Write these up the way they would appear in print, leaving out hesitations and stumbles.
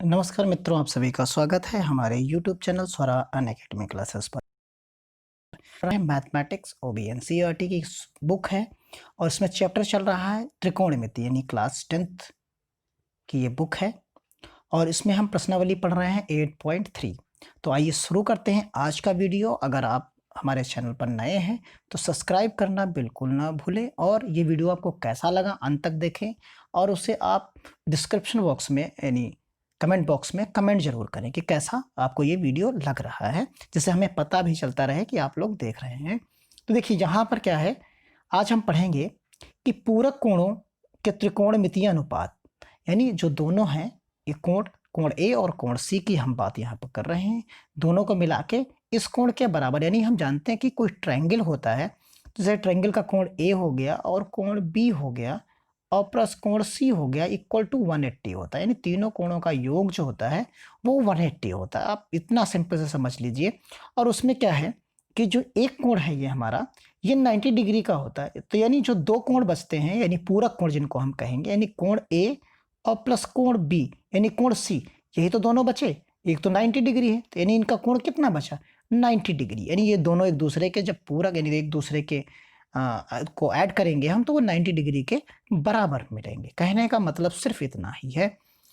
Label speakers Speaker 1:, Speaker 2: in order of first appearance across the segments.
Speaker 1: नमस्कार मित्रों, आप सभी का स्वागत है हमारे YouTube चैनल स्वरा अनअकैडमी क्लासेस पर। मैथमेटिक्स ओबी एनसीईआरटी की बुक है और इसमें चैप्टर चल रहा है त्रिकोणमिति, यानी क्लास 10th की ये बुक है और इसमें हम प्रश्नावली पढ़ रहे हैं 8.3। तो आइए शुरू करते हैं आज का वीडियो। अगर आप हमारे चैनल पर नए हैं तो सब्सक्राइब करना बिल्कुल ना भूलें और ये वीडियो आपको कैसा लगा अंत तक देखें और उसे आप डिस्क्रिप्शन बॉक्स में यानी कमेंट बॉक्स में कमेंट जरूर करें कि कैसा आपको ये वीडियो लग रहा है, जिससे हमें पता भी चलता रहे कि आप लोग देख रहे हैं। तो देखिए यहाँ पर क्या है, आज हम पढ़ेंगे कि पूरक कोणों के त्रिकोणमितीय अनुपात, यानी जो दोनों हैं ये कोण ए और कोण सी की हम बात यहाँ पर कर रहे हैं। दोनों को मिला के इस कोण के बराबर, यानी हम जानते हैं कि कोई ट्रायंगल होता है, जैसे ट्रायंगल का कोण ए हो गया और कोण बी हो गया और प्लस कोण सी हो गया इक्वल टू 180 होता है, यानी तीनों कोणों का योग जो होता है वो 180 होता है। आप इतना सिंपल से समझ लीजिए। और उसमें क्या है कि जो एक कोण है ये हमारा, ये 90 डिग्री का होता है। तो यानी जो दो कोण बचते हैं यानी पूरक कोण जिनको हम कहेंगे, यानी कोण ए और प्लस कोण बी यानी कोण सी, यही तो दोनों बचे। एक तो 90 डिग्री है, तो यानी इनका कोण कितना बचा, 90 डिग्री। यानी ये दोनों एक दूसरे के जब पूरक यानी एक दूसरे के को ऐड करेंगे हम तो वो 90 डिग्री के बराबर मिलेंगे। कहने का मतलब सिर्फ इतना ही है।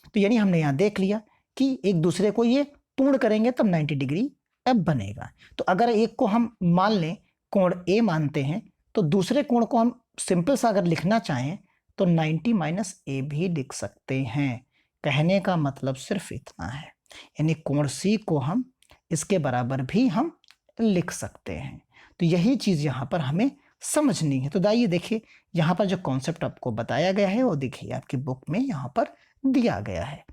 Speaker 1: तो यानी हमने यहाँ देख लिया कि एक दूसरे को ये पूर्ण करेंगे तब 90 डिग्री अब बनेगा। तो अगर एक को हम मान लें कोण ए मानते हैं, तो दूसरे कोण को हम सिंपल सा अगर लिखना चाहें तो 90 माइनस ए भी लिख सकते हैं। कहने का मतलब सिर्फ इतना है, यानी कोण सी को हम इसके बराबर भी हम लिख सकते हैं। तो यही चीज यहाँ पर हमें समझनी है। तो दाइए देखिए यहाँ पर जो कॉन्सेप्ट आपको बताया गया है वो देखिए आपकी बुक में यहाँ पर दिया गया है।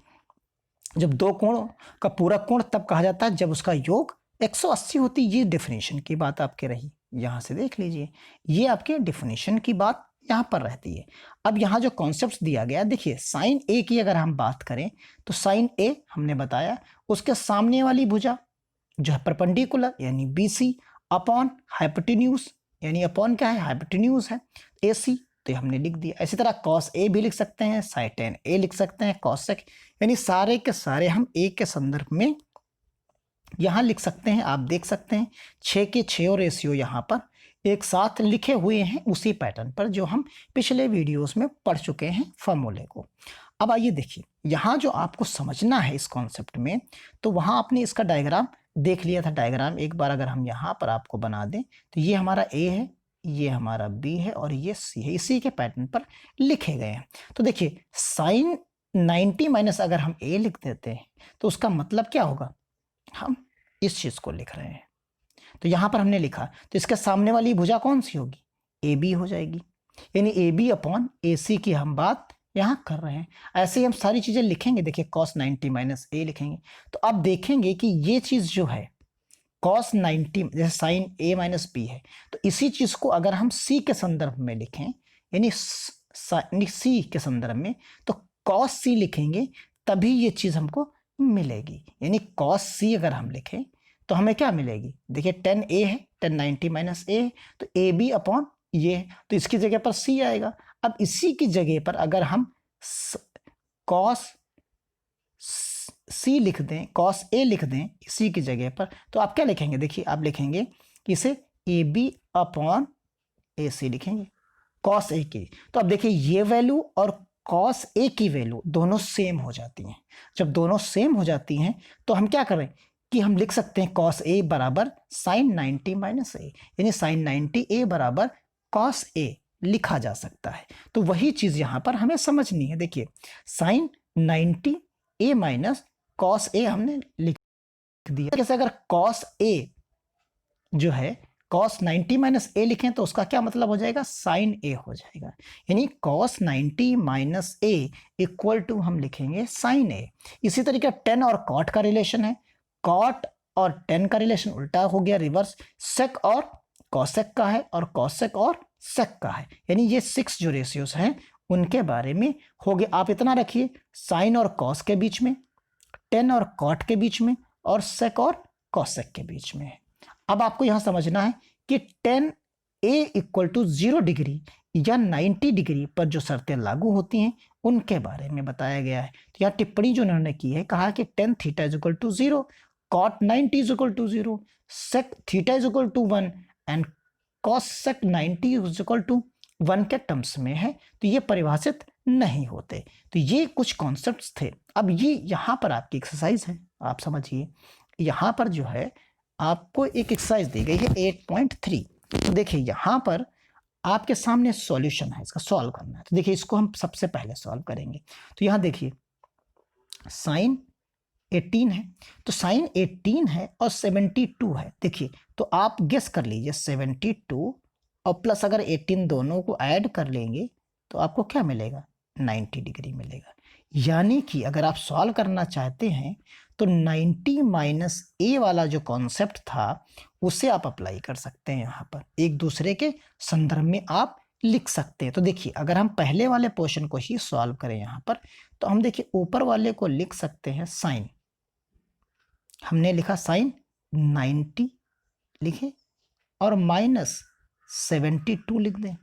Speaker 1: जब दो कोणों का पूरक कोण तब कहा जाता है जब उसका योग 180 होती। ये डेफिनेशन की बात आपके रही, यहाँ से देख लीजिए, ये आपके डेफिनेशन की बात यहाँ पर रहती है। अब यहाँ जो कॉन्सेप्ट दिया गया, देखिए साइन ए की अगर हम बात करें तो साइन ए हमने बताया उसके सामने वाली भुजा जो है परपेंडिकुलर यानी BC अपॉन हाइपोटेन्यूज, यानी अपॉन क्या है, हाइपोटेन्यूज है AC, तो हमने लिख दिया। इसी तरह cos A भी लिख सकते हैं, sin A लिख सकते हैं, cosec, यानी सारे के सारे हम A के संदर्भ में यहाँ लिख सकते हैं। आप देख सकते हैं 6 के 6 और रेशियो यहाँ पर एक साथ लिखे हुए हैं उसी पैटर्न पर जो हम पिछले वीडियोस में पढ़ चुके हैं फॉर्मूले को। अब आइए देखिए यहाँ जो आपको समझना है इस कॉन्सेप्ट में, तो वहाँ आपने इसका डायग्राम देख लिया था। डायग्राम एक बार अगर हम यहाँ पर आपको बना दें तो ये हमारा A है, ये हमारा B है और ये C है, इसी के पैटर्न पर लिखे गए हैं। तो देखिए साइन 90 माइनस अगर हम A लिख देते हैं तो उसका मतलब क्या होगा, हम इस चीज को लिख रहे हैं। तो यहां पर हमने लिखा तो इसके सामने वाली भुजा कौन सी होगी, AB हो जाएगी, यानी AB अपॉन AC की हम बात यहां कर रहे हैं। ऐसे ही हम सारी चीजें लिखेंगे। देखिए cos 90 माइनस A लिखेंगे तो अब देखेंगे कि ये चीज जो है cos 90 जैसे साइन A माइनस B है, तो इसी चीज को अगर हम C के संदर्भ में लिखें यानी C के संदर्भ में तो cos C लिखेंगे तभी ये चीज हमको मिलेगी। यानी cos C अगर हम लिखें तो हमें क्या मिलेगी, देखिए tan A है, tan 90 माइनस A है तो AB अपॉन ये है, तो इसकी जगह पर C आएगा। अब इसी की जगह पर अगर हम cos C लिख दें, cos A लिख दें इसी की जगह पर, तो आप क्या लिखेंगे, देखिए आप लिखेंगे इसे AB अपॉन AC लिखेंगे cos A की। तो अब देखिए ये वैल्यू और cos A की वैल्यू दोनों सेम हो जाती हैं। जब दोनों सेम हो जाती हैं तो हम क्या करें कि हम लिख सकते हैं cos A बराबर sin 90 माइनस A, यानी sin 90A बराबर cos A लिखा जा सकता है। तो वही चीज यहां पर हमें समझनी है। देखिए sin 90A minus cos A हमने लिख दिया। जैसे अगर cos A जो है cos 90 माइनस A लिखें तो उसका क्या मतलब हो जाएगा, sin A हो जाएगा, यानी cos 90 minus A equal to हम लिखेंगे sin A। इसी तरीके tan और cot का रिलेशन है, cot और tan का रिलेशन उल्टा हो गया, रिवर्स sec और cosec का है और cosec और sec का है, यानी ये 6 जो रेशियोज हैं उनके बारे में हो गया। आप इतना रखिए sin और cos के बीच में, tan और cot के बीच में और sec और cosec के बीच में। अब आपको यहां समझना है कि tan A equal to 0 degree या 90 डिग्री पर जो शर्तें लागू होती हैं उनके बारे में बताया गया है। तो यहाँ टिप्पणी जो उन्होंने की है, कहा कि tan theta is equal to 0, cot 90 is equal to 0, sec theta is equal to 1 and cos sec 90 is equal to 1 के टर्म्स में है, तो ये परिभाषित नहीं होते। तो ये कुछ कॉन्सेप्ट्स थे। अब ये यहाँ पर आपकी एक्सरसाइज है, आप समझिए। यहाँ पर जो है आपको एक एक्सरसाइज दी गई है 8.3। तो देखिए यहाँ पर आपके सामने सॉल्यूशन है, इसका सॉल्व करना है। तो देखिए इसको हम सबसे पहले सॉल्व करेंगे। तो यहाँ देखिए साइन 18 है, तो साइन 18 है और 72 है। देखिए तो आप गेस कर लीजिए 72 और प्लस अगर 18 दोनों को ऐड कर लेंगे तो आपको क्या मिलेगा, 90 डिग्री मिलेगा। यानी कि अगर आप सॉल्व करना चाहते हैं तो 90 माइनस ए वाला जो कॉन्सेप्ट था उसे आप अप्लाई कर सकते हैं, यहाँ पर एक दूसरे के संदर्भ में आप लिख सकते हैं। तो देखिए अगर हम पहले वाले पोर्शन को ही सॉल्व करें यहाँ पर, तो हम देखिए ऊपर वाले को लिख सकते हैं साइन, हमने लिखा साइन 90 लिखे और माइनस 72 लिख दें।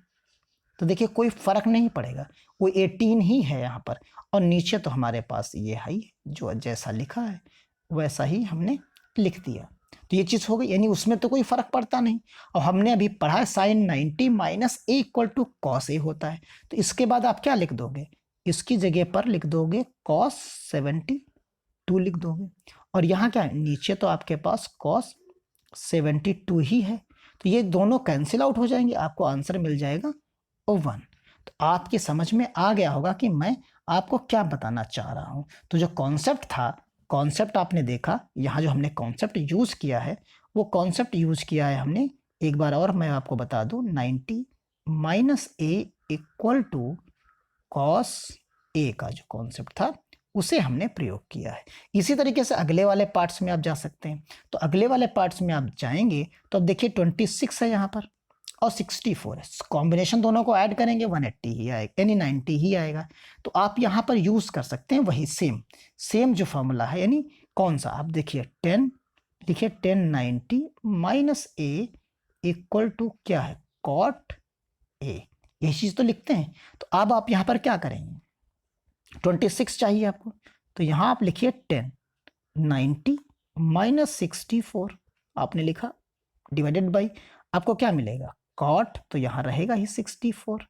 Speaker 1: तो देखिए कोई फर्क नहीं पड़ेगा, वो 18 ही है यहाँ पर, और नीचे तो हमारे पास ये है जो जैसा लिखा है वैसा ही हमने लिख दिया। तो ये चीज़ हो गई, यानी उसमें तो कोई फर्क पड़ता नहीं। और हमने अभी पढ़ा है sine 90 minus A equal to cos A होता है। तो इसके बाद आप क्या लिख दोगे, इसकी जगह पर लिख दोगे कॉस 72 लिख दोगे, और यहाँ क्या है नीचे तो आपके पास कॉस 72 ही है। तो ये दोनों कैंसिल आउट हो जाएंगे, आपको आंसर मिल जाएगा 1। तो आपकी समझ में आ गया होगा कि मैं आपको क्या बताना चाह रहा हूँ। तो जो कॉन्सेप्ट था, कॉन्सेप्ट आपने देखा, यहाँ जो हमने कॉन्सेप्ट यूज़ किया है वो कॉन्सेप्ट यूज़ किया है हमने, एक बार और मैं आपको बता दूँ, 90 minus A equal to cos A का जो कॉन्सेप्ट था उसे हमने प्रयोग किया है। इसी तरीके से अगले वाले पार्ट्स में आप जा सकते हैं। तो अगले वाले पार्ट्स में आप जाएंगे तो अब देखिए 26 है यहाँ पर और 64 है, कॉम्बिनेशन दोनों को ऐड करेंगे 180 ही आएगा, यानी 90 ही आएगा। तो आप यहाँ पर यूज़ कर सकते हैं वही सेम जो फॉर्मूला है, यानी कौन सा, आप देखिए 10 लिखिए 10 90 माइनस ए इक्वल टू क्या है, कॉट ए, यही चीज़ तो लिखते हैं। तो अब आप यहाँ पर क्या करेंगे, 26 चाहिए आपको, तो यहाँ आप लिखिए 10 90 माइनस 64 आपने लिखा, डिवाइडेड बाई आपको क्या मिलेगा कॉट, तो यहाँ रहेगा ही 64।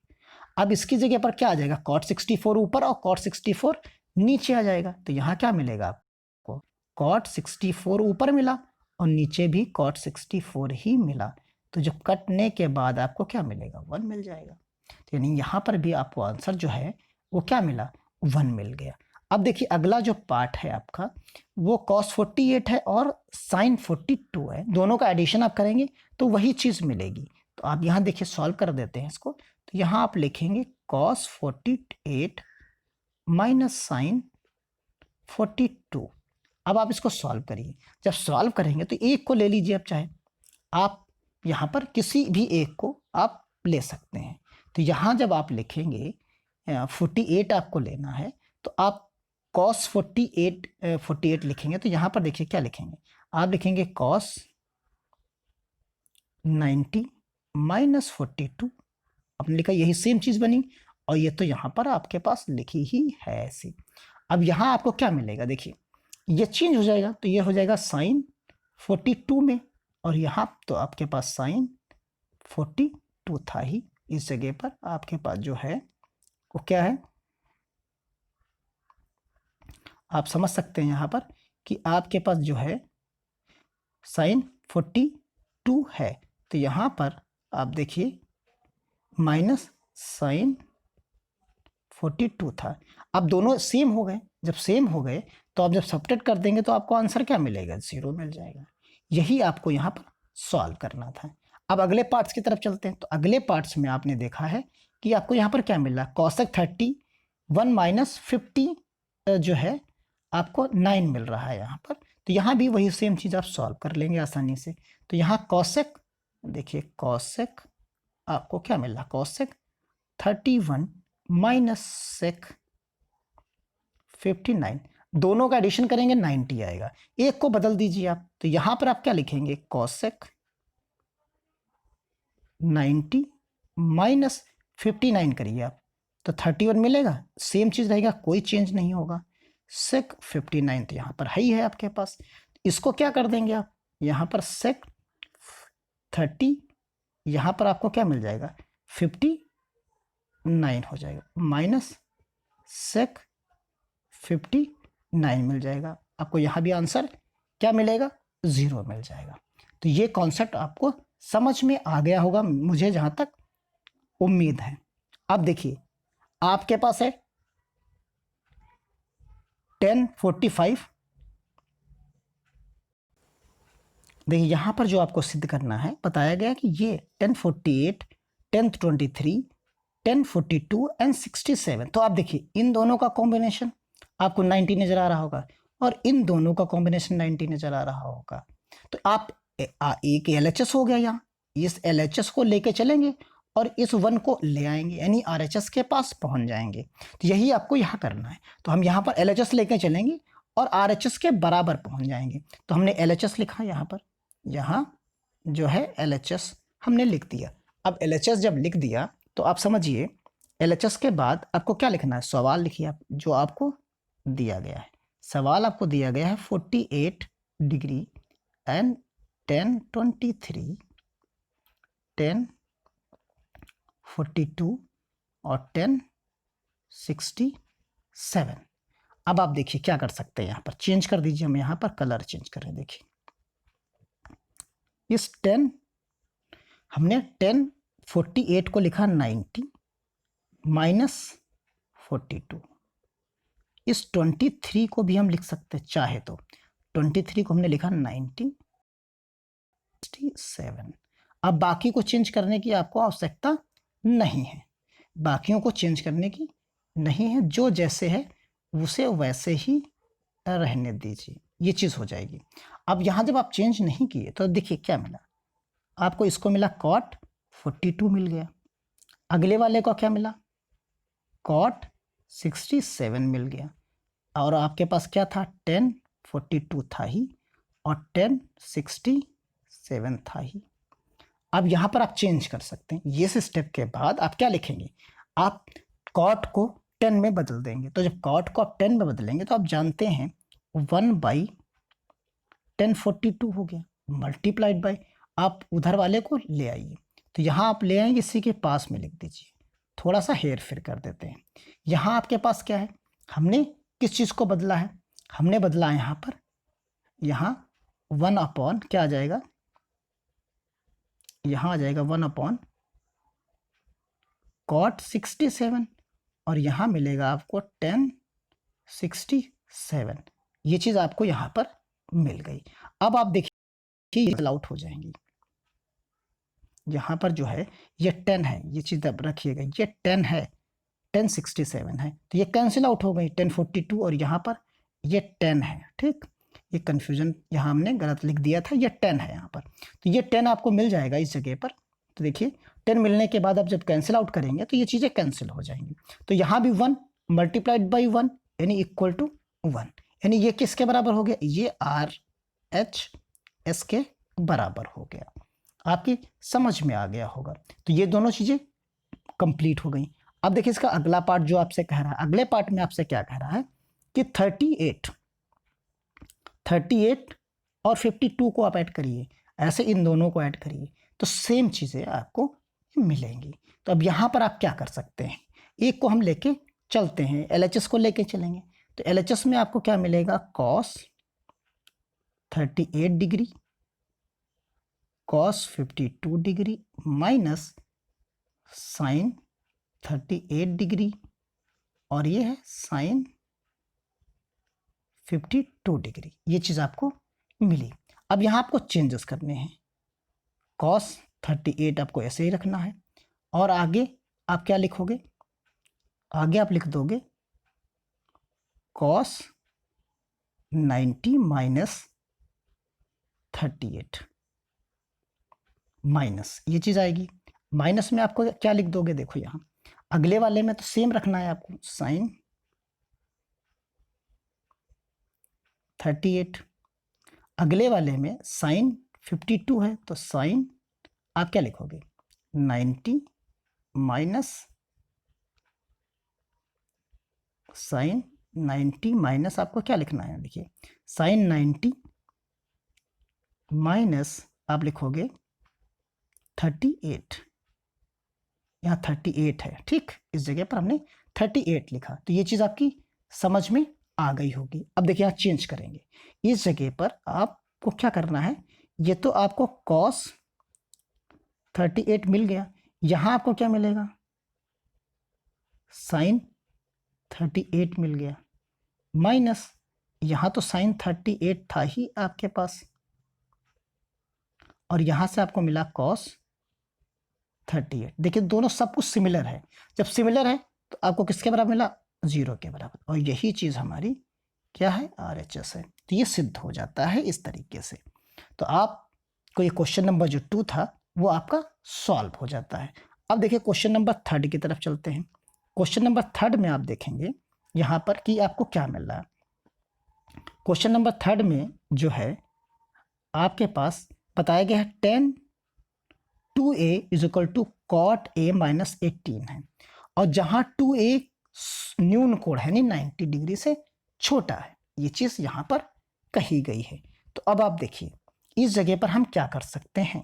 Speaker 1: अब इसकी जगह पर क्या आ जाएगा, कॉट 64 ऊपर और कॉट 64 नीचे आ जाएगा। तो यहाँ क्या मिलेगा आपको, कॉट 64 ऊपर मिला और नीचे भी कॉट 64 ही मिला। तो जब कटने के बाद आपको क्या मिलेगा, 1 मिल जाएगा। तो यानी यहाँ पर भी आपको आंसर जो है वो क्या मिला, 1 मिल गया। अब देखिए अगला जो पार्ट है आपका वो cos 48 है और sin 42 है, दोनों का एडिशन आप करेंगे तो वही चीज़ मिलेगी। तो आप यहाँ देखिए सॉल्व कर देते हैं इसको। तो यहाँ आप लिखेंगे cos 48 माइनस साइन 42। अब आप इसको सॉल्व करिए, जब सॉल्व करेंगे तो एक को ले लीजिए, आप चाहे आप यहाँ पर किसी भी एक को आप ले सकते हैं। तो यहाँ जब आप लिखेंगे 48 आपको लेना है, तो आप cos 48 लिखेंगे। तो यहाँ पर देखिए क्या लिखेंगे, आप लिखेंगे cos 90 माइनस 42, आपने लिखा, यही सेम चीज़ बनी, और ये तो यहाँ पर आपके पास लिखी ही है ऐसी। अब यहाँ आपको क्या मिलेगा, देखिए ये चेंज हो जाएगा, तो ये हो जाएगा साइन 42 में, और यहाँ तो आपके पास साइन 42 था ही, इस जगह पर आपके पास जो है वो क्या है, आप समझ सकते हैं यहाँ पर कि आपके पास जो है साइन 42 है। तो यहाँ पर आप देखिए माइनस साइन 42 था। अब दोनों सेम हो गए, जब सेम हो गए तो आप जब सब्ट्रैक्ट कर देंगे तो आपको आंसर क्या मिलेगा, 0 मिल जाएगा। यही आपको यहाँ पर सॉल्व करना था। अब अगले पार्ट्स की तरफ चलते हैं। तो अगले पार्ट्स में आपने देखा है कि आपको यहाँ पर क्या मिल रहा है, कॉसेक 31 माइनस 50 जो है आपको 9 मिल रहा है यहाँ पर। तो यहाँ भी वही सेम चीज़ आप सॉल्व कर लेंगे आसानी से। तो यहाँ कॉसेक, देखिए कॉसेक आपको क्या मिल रहा है, कॉसेक 31 माइनस सेक 59, दोनों का एडिशन करेंगे 90 आएगा, एक को बदल दीजिए आप। तो यहाँ पर आप क्या लिखेंगे, कॉसेक 90 माइनस 59 करिए आप, तो 31 मिलेगा, सेम चीज़ रहेगा, कोई चेंज नहीं होगा। सेक 59 तो यहाँ पर है ही है आपके पास। इसको क्या कर देंगे आप, यहाँ पर सेक 30, यहाँ पर आपको क्या मिल जाएगा 59 हो जाएगा, माइनस सेक 59 मिल जाएगा। आपको यहाँ भी आंसर क्या मिलेगा, 0 मिल जाएगा। तो ये कॉन्सेप्ट आपको समझ में आ गया होगा, मुझे जहाँ तक उम्मीद है। अब देखिए आपके पास है 1045। देखिए यहाँ पर जो आपको सिद्ध करना है, बताया गया कि ये 1048, 1023, 1042 एंड 67। तो आप देखिए इन दोनों का कॉम्बिनेशन आपको 90 नजर आ रहा होगा और इन दोनों का कॉम्बिनेशन 90 नजर आ रहा होगा। तो आप एक LHS हो गया, यहाँ इस LHS को लेके चलेंगे और इस 1 को ले आएंगे, यानी RHS के पास पहुंच जाएंगे। तो यही आपको यहाँ करना है। तो हम यहाँ पर LHS लेके चलेंगे और RHS के बराबर पहुंच जाएंगे। तो हमने LHS लिखा यहाँ पर, यहाँ जो है LHS हमने लिख दिया। अब LHS जब लिख दिया तो आप समझिए LHS के बाद आपको क्या लिखना है, सवाल लिखिए आप जो आपको दिया गया है। सवाल आपको दिया गया है 48 डिग्री एंड 1023, 1042 और 1067। अब आप देखिए क्या कर सकते हैं, यहाँ पर चेंज कर दीजिए, हम यहाँ पर कलर चेंज करें। देखिए इस 10 हमने 1048 को लिखा 90 माइनस 42। इस 23 को भी हम लिख सकते हैं चाहे तो, 23 को हमने लिखा 90 67। अब बाकी को चेंज करने की आपको आवश्यकता नहीं है, बाकियों को चेंज करने की नहीं है, जो जैसे है उसे वैसे ही रहने दीजिए, ये चीज़ हो जाएगी। अब यहाँ जब आप चेंज नहीं किए तो देखिए क्या मिला आपको, इसको मिला कॉट 42 मिल गया, अगले वाले को क्या मिला कॉट 67 मिल गया, और आपके पास क्या था 1042 था ही और 1067 था ही। अब यहाँ पर आप चेंज कर सकते हैं, ये स्टेप के बाद आप क्या लिखेंगे, आप कॉट को 10 में बदल देंगे। तो जब कॉट को आप 10 में बदलेंगे तो आप जानते हैं 1/1042 हो गया, मल्टीप्लाइड बाय, आप उधर वाले को ले आइए। तो यहाँ आप ले आएंगे, इसी के पास में लिख दीजिए, थोड़ा सा हेर फेर कर देते हैं। यहाँ आपके पास क्या है, हमने किस चीज़ को बदला है, हमने बदला है यहाँ पर, यहाँ 1 अपॉन क्या आ जाएगा, यहाँ आ जाएगा 1 अपॉन कॉट 67 और यहाँ मिलेगा आपको 1067। ये चीज़ आपको यहाँ पर मिल गई। अब आप देखिए ये आउट हो जाएंगी, यहाँ पर जो है ये 10 है, ये चीज़ अब रखिएगा, ये 10 है, 1067 है, तो ये कैंसिल आउट हो गई 1042 और यहाँ पर ये 10 है। ठीक, ये कन्फ्यूजन यहाँ हमने गलत लिख दिया था, ये 10 है यहाँ पर, तो ये 10 आपको मिल जाएगा इस जगह पर। तो देखिए 10 मिलने के बाद आप जब कैंसिल आउट करेंगे तो ये चीज़ें कैंसिल हो जाएंगी। तो यहाँ भी 1 मल्टीप्लाइड बाई 1 यानी इक्वल टू 1, यानी ये किसके बराबर हो गया, ये RHS के बराबर हो गया। आपकी समझ में आ गया होगा। तो ये दोनों चीज़ें कंप्लीट हो गई। अब देखिए इसका अगला पार्ट जो आपसे कह रहा है, अगले पार्ट में आपसे क्या कह रहा है कि 38 और 52 को आप ऐड करिए, ऐसे इन दोनों को ऐड करिए तो सेम चीज़ें आपको मिलेंगी। तो अब यहाँ पर आप क्या कर सकते हैं, एक को हम लेके चलते हैं, LHS को लेके चलेंगे। तो LHS में आपको क्या मिलेगा, cos 38 degree cos 52 degree minus sine 38 degree और ये है साइन 52 डिग्री, ये चीज़ आपको मिली। अब यहाँ आपको चेंजेस करने हैं, cos 38 आपको ऐसे ही रखना है और आगे आप क्या लिखोगे, आगे आप लिख दोगे cos 90 माइनस 38 माइनस, ये चीज़ आएगी। माइनस में आपको क्या लिख दोगे, देखो यहाँ अगले वाले में तो सेम रखना है आपको, साइन 38, अगले वाले में साइन 52 है तो साइन आप क्या लिखोगे 90 माइनस साइन 90 माइनस आपको क्या लिखना है, देखिए साइन 90 माइनस आप लिखोगे 38, यहाँ 38 है, ठीक, इस जगह पर हमने 38 लिखा, तो ये चीज़ आपकी समझ में आ गई होगी। अब देखिए यहाँ चेंज करेंगे, इस जगह पर आपको क्या करना है, ये तो आपको cos 38 मिल गया, यहाँ आपको क्या मिलेगा, साइन 38 मिल गया, माइनस यहाँ तो साइन 38 था ही आपके पास, और यहाँ से आपको मिला cos 38। देखिए दोनों सब कुछ सिमिलर है, जब सिमिलर है तो आपको किसके बराबर मिला, 0 के बराबर, और यही चीज़ हमारी क्या है, RHS है। तो ये सिद्ध हो जाता है इस तरीके से। तो आपको ये क्वेश्चन नंबर जो 2 था वो आपका सॉल्व हो जाता है। अब देखिए क्वेश्चन नंबर 3 की तरफ चलते हैं। क्वेश्चन नंबर 3 में आप देखेंगे यहाँ पर कि आपको क्या मिल रहा है। क्वेश्चन नंबर 3 में जो है आपके पास बताया गया है 10 2a is equal to cot a minus 18 है, और जहाँ 2a न्यून कोण है, नहीं 90 डिग्री से छोटा है, ये चीज़ यहाँ पर कही गई है। तो अब आप देखिए इस जगह पर हम क्या कर सकते हैं,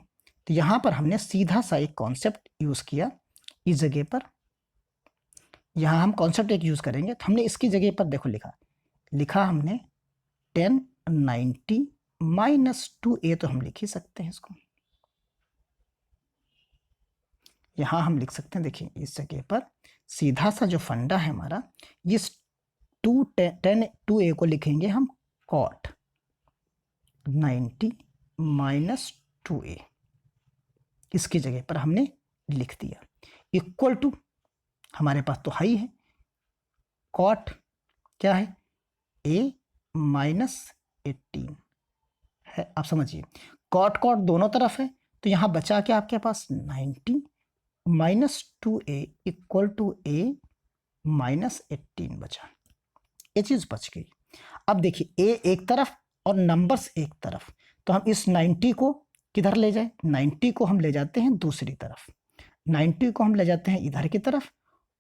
Speaker 1: तो यहाँ पर हमने सीधा सा एक कॉन्सेप्ट यूज़ किया, इस जगह पर यहाँ हम कॉन्सेप्ट एक यूज़ करेंगे, तो हमने इसकी जगह पर देखो लिखा हमने 10 90 माइनस 2a, तो हम लिख ही सकते हैं इसको, यहाँ हम लिख सकते हैं, देखिए इस जगह पर सीधा सा जो फंडा है हमारा, इस 2a को लिखेंगे हम कॉट 90 माइनस 2a, इसकी जगह पर हमने लिख दिया, इक्वल टू हमारे पास तो हाई है, कॉट क्या है, a माइनस 18 है, आप समझिए कॉट कॉट दोनों तरफ है, तो यहाँ बचा क्या आपके पास 90 minus 2a equal to a minus 18 बचा, ये चीज़ बच गई। अब देखिए a एक तरफ और नंबर्स एक तरफ, तो हम इस 90 को किधर ले जाए, 90 को हम ले जाते हैं दूसरी तरफ, 90 को हम ले जाते हैं इधर की तरफ,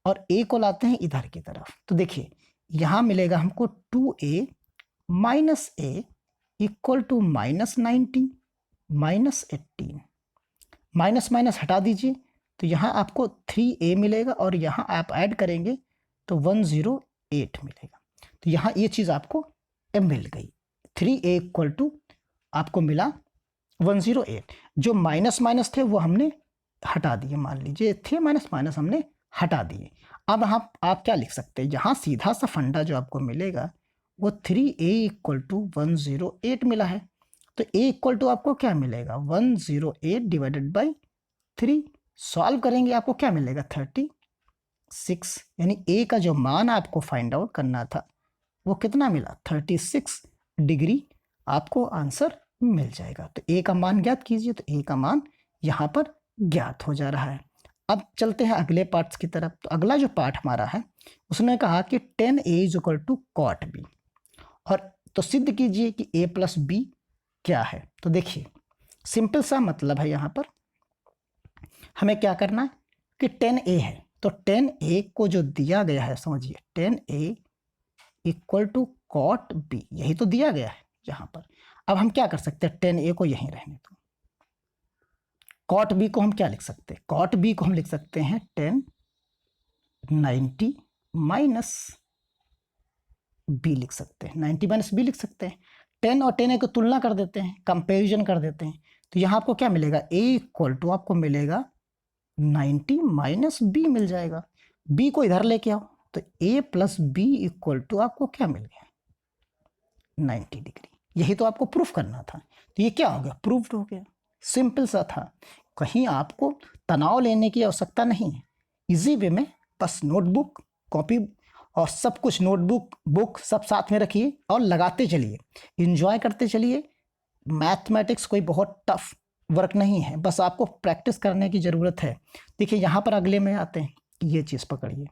Speaker 1: और a को लाते हैं इधर की तरफ। तो देखिए यहाँ मिलेगा हमको 2a minus a equal to minus 90 minus 18, minus minus हटा दीजिए, तो यहाँ आपको 3a मिलेगा, और यहाँ आप ऐड करेंगे तो 108 मिलेगा। तो यहाँ ये चीज़ आपको मिल गई, 3a इक्वल टू आपको मिला 108, जो माइनस माइनस थे वो हमने हटा दिए, मान लीजिए थे माइनस माइनस हमने हटा दिए। अब आप क्या लिख सकते हैं, यहाँ सीधा सा फंडा जो आपको मिलेगा वो 3a इक्वल टू 108 मिला है, तो a इक्वल टू आपको क्या मिलेगा, 108 डिवाइडेड बाई 3, सॉल्व करेंगे आपको क्या मिलेगा 36, यानी a का जो मान आपको फाइंड आउट करना था वो कितना मिला, 36 डिग्री आपको आंसर मिल जाएगा। तो a का मान ज्ञात कीजिए, तो a का मान यहाँ पर ज्ञात हो जा रहा है। अब चलते हैं अगले पार्ट्स की तरफ। तो अगला जो पार्ट हमारा है उसने कहा कि 10a is equal to cot b, और तो सिद्ध कीजिए कि a प्लस b क्या है। तो देखिए सिंपल सा मतलब है, यहाँ पर हमें क्या करना है कि 10a है, तो 10a को जो दिया गया है, समझिए 10a equal to cot b, यही तो दिया गया है यहाँ पर। अब हम क्या कर सकते हैं, 10a को यहीं रहने दो, कॉट b को हम क्या लिख सकते हैं, कॉट b को हम लिख सकते हैं 10 90 माइनस b लिख सकते हैं, 90 माइनस b लिख सकते हैं। 10 और 10a को तुलना कर देते हैं, कंपेरिजन कर देते हैं, तो यहाँ आपको क्या मिलेगा, a इक्वल टू आपको मिलेगा 90 माइनस b मिल जाएगा, b को इधर लेके आओ, तो a plus b equal to आपको क्या मिल गया, 90 डिग्री। यही तो आपको प्रूफ करना था, तो ये क्या हो गया, प्रूफ्ड हो गया, सिंपल सा था, कहीं आपको तनाव लेने की आवश्यकता नहीं है, इजी वे में बस नोटबुक कॉपी और सब कुछ, नोटबुक बुक सब साथ में रखिए और लगाते चलिए, इंजॉय करते चलिए। मैथमेटिक्स कोई बहुत टफ वर्क नहीं है, बस आपको प्रैक्टिस करने की ज़रूरत है। देखिए यहाँ पर अगले में आते हैं, ये चीज़ पकड़िए,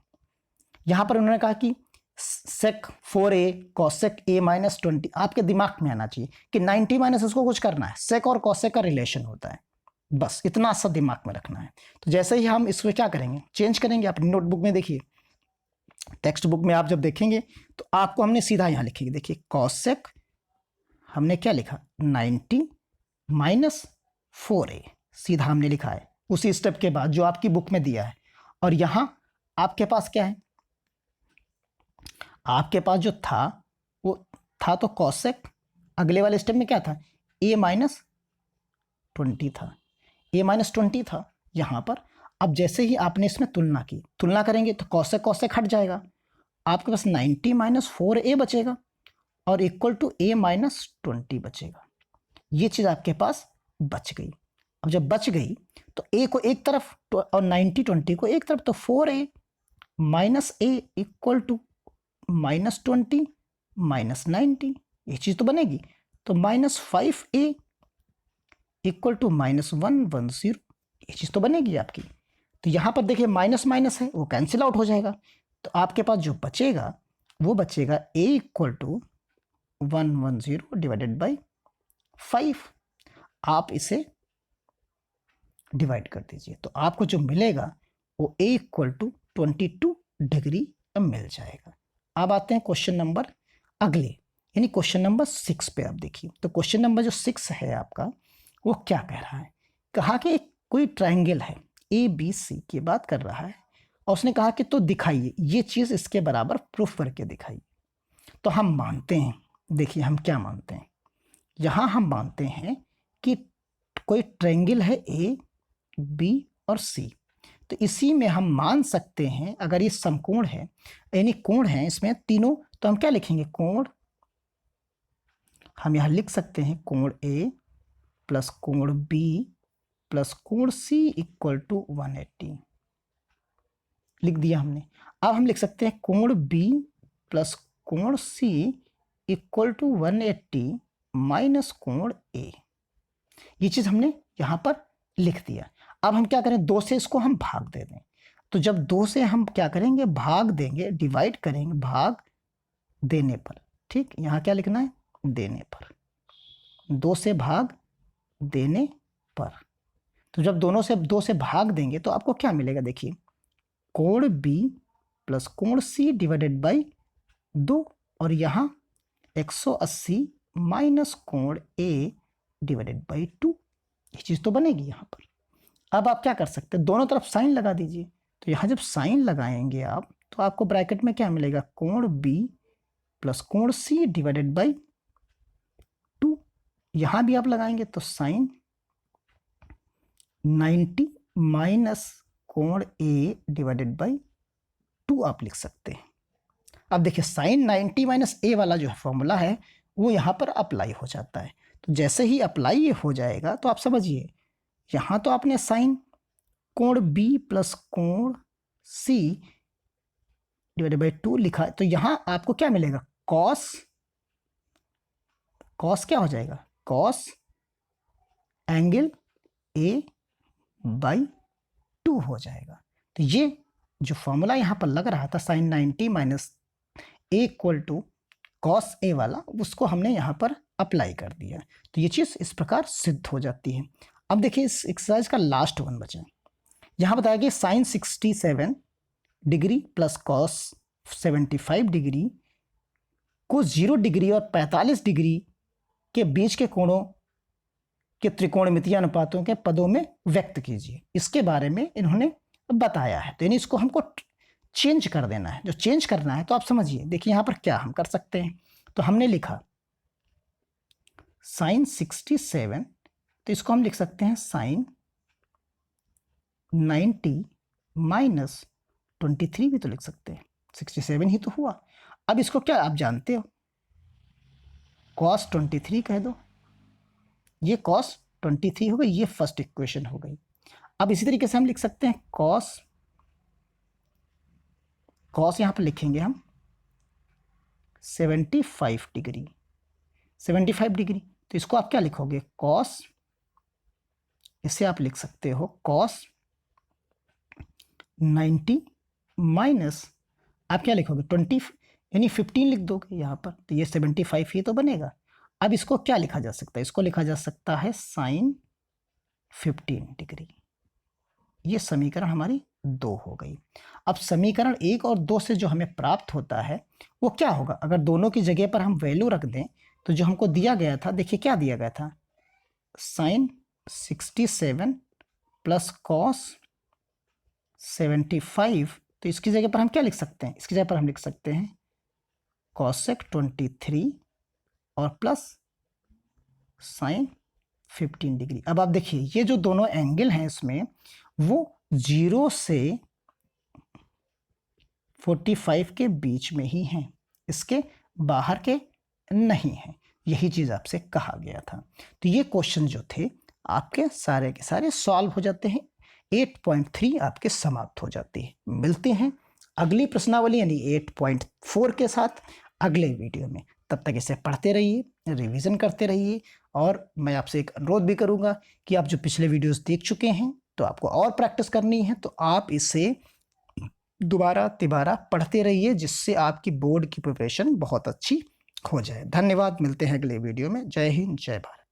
Speaker 1: यहाँ पर उन्होंने कहा कि सेक 4a कॉसेक a माइनस 20, आपके दिमाग में आना चाहिए कि 90 माइनस इसको कुछ करना है, सेक और कॉसेक का रिलेशन होता है, बस इतना सा दिमाग में रखना है। तो जैसे ही हम इसको क्या करेंगे, चेंज करेंगे, अपनी नोटबुक में देखिए टेक्स्ट बुक में आप जब देखेंगे तो आपको हमने सीधा यहाँ लिखेंगे, देखिए कॉसेक हमने क्या लिखा 90 माइनस 4a, सीधा हमने लिखा है उसी स्टेप के बाद जो आपकी बुक में दिया है। और यहाँ आपके पास क्या है, आपके पास जो था वो था तो कॉसेक, अगले वाले स्टेप में क्या था a माइनस 20 था, a माइनस 20 था यहाँ पर। अब जैसे ही आपने इसमें तुलना की, तुलना करेंगे तो कॉसेक कॉसेक हट जाएगा, आपके पास 90 माइनस 4a बचेगा और इक्वल टू a माइनस 20 बचेगा। ये चीज़ आपके पास बच गई। अब जब बच गई तो a को एक तरफ और 90 20 को एक तरफ, तो 4a minus a equal to minus 20 minus 90, ये चीज़ तो बनेगी। तो minus 5a equal to minus 110, ये चीज़ तो बनेगी आपकी। तो यहाँ पर देखिए माइनस माइनस है, वो कैंसिल आउट हो जाएगा। तो आपके पास जो बचेगा वो बचेगा a equal to 110 divided by 5। आप इसे डिवाइड कर दीजिए तो आपको जो मिलेगा वो a इक्वल टू 22 डिग्री मिल जाएगा। अब आते हैं क्वेश्चन नंबर अगले, यानी क्वेश्चन नंबर 6 पे। आप देखिए तो क्वेश्चन नंबर जो 6 है आपका, वो क्या कह रहा है, कहा कि एक कोई ट्रायंगल है ABC की बात कर रहा है और उसने कहा कि तो दिखाइए ये चीज़ इसके बराबर प्रूफ करके दिखाइए। तो हम मानते हैं, देखिए हम क्या मानते हैं, यहाँ हम मानते हैं कि कोई ट्रायंगल है A B और C। तो इसी में हम मान सकते हैं अगर ये समकोण है, यानी कोण है इसमें तीनों, तो हम क्या लिखेंगे कोण, हम यहाँ लिख सकते हैं कोण A प्लस कोण B प्लस कोण C इक्वल टू 180, लिख दिया हमने। अब हम लिख सकते हैं कोण B प्लस कोण C इक्वल टू 180 माइनस कोण A, ये चीज़ हमने यहाँ पर लिख दिया। अब हम क्या करें, 2 से इसको हम भाग दे दें। तो जब 2 से हम क्या करेंगे, भाग देंगे, डिवाइड करेंगे भाग देने पर, ठीक, यहाँ क्या लिखना है देने पर, 2 से भाग देने पर। तो जब दोनों से 2 से भाग देंगे तो आपको क्या मिलेगा, देखिए कोण B प्लस कोण C डिवाइडेड बाई 2 और यहाँ 180 माइनस कोण A डिवाइडेड बाई 2, ये चीज़ तो बनेगी यहाँ पर। अब आप क्या कर सकते हैं, दोनों तरफ साइन लगा दीजिए। तो यहाँ जब साइन लगाएंगे आप तो आपको ब्रैकेट में क्या मिलेगा, कोण B प्लस कोण C डिवाइडेड बाई 2, यहाँ भी आप लगाएंगे तो साइन 90 माइनस कोण A डिवाइडेड बाई 2 आप लिख सकते हैं। अब देखिए साइन 90 माइनस A वाला जो फॉर्मूला है वो यहाँ पर अप्लाई हो जाता है। तो जैसे ही अप्लाई ये हो जाएगा तो आप समझिए, यहाँ तो आपने साइन कोण B प्लस कोण C डिवाइडेड बाई 2 लिखा है, तो यहाँ आपको क्या मिलेगा, कॉस, कॉस क्या हो जाएगा, कॉस एंगल A बाई 2 हो जाएगा। तो ये जो फॉर्मूला यहाँ पर लग रहा था sine 90 minus A equal to cos A वाला, उसको हमने यहाँ पर अप्लाई कर दिया। तो ये चीज़ इस प्रकार सिद्ध हो जाती है। अब देखिए इस एक्सरसाइज का लास्ट वन बचा, यहाँ बताया कि sine 67 degree plus cos 75 degree को 0 डिग्री और 45 डिग्री के बीच के कोणों के त्रिकोणमितीय अनुपातों के पदों में व्यक्त कीजिए। इसके बारे में इन्होंने बताया है, तो यानी इसको हमको चेंज कर देना है। जो चेंज करना है तो आप समझिए, देखिए यहाँ पर क्या हम कर सकते हैं, तो हमने लिखा साइन 67, तो इसको हम लिख सकते हैं साइन 90 माइनस 23 भी तो लिख सकते हैं, 67 ही तो हुआ। अब इसको क्या आप जानते हो, कॉस 23 कह दो, ये कॉस 23 हो गई, ये फर्स्ट इक्वेशन हो गई। अब इसी तरीके से हम लिख सकते हैं कॉस, कॉस यहाँ पर लिखेंगे हम 75 डिग्री, 75 डिग्री, तो इसको आप क्या लिखोगे, कॉस, इसे आप लिख सकते हो कॉस 90 माइनस आप क्या लिखोगे 20, यानी 15 लिख दोगे यहाँ पर, तो ये 75 ही तो बनेगा। अब इसको क्या लिखा जा सकता है, इसको लिखा जा सकता है साइन 15 डिग्री। ये समीकरण हमारी 2 हो गई। अब समीकरण 1 और 2 से जो हमें प्राप्त होता है वो क्या होगा? अगर दोनों की जगह पर हम वैल्यू रख दें तो जो हमको दिया गया था, देखिए क्या दिया गया था, साइन 67 प्लस कॉस 75। तो इसकी जगह पर हम क्या लिख सकते हैं? इसकी जगह पर हम लिख सकते हैं कॉसेक 23 और प्लस साइन 15 डिग्री। अब आप देखिए ये जो दोनों एंगल हैं इसमें वो 0 से 45 के बीच में ही हैं, इसके बाहर के नहीं हैं। यही चीज आपसे कहा गया था। तो ये क्वेश्चन जो थे आपके सारे के सारे सॉल्व हो जाते हैं। 8.3 आपके समाप्त हो जाती है। मिलते हैं अगली प्रश्नावली यानी 8.4 के साथ अगले वीडियो में। तब तक इसे पढ़ते रहिए, रिवीजन करते रहिए, और मैं आपसे एक अनुरोध भी करूंगा कि आप जो पिछले वीडियोस देख चुके हैं तो आपको और प्रैक्टिस करनी है, तो आप इसे दोबारा तिबारा पढ़ते रहिए, जिससे आपकी बोर्ड की प्रिपरेशन बहुत अच्छी हो जाए। धन्यवाद, मिलते हैं अगले वीडियो में। जय हिंद, जय भारत।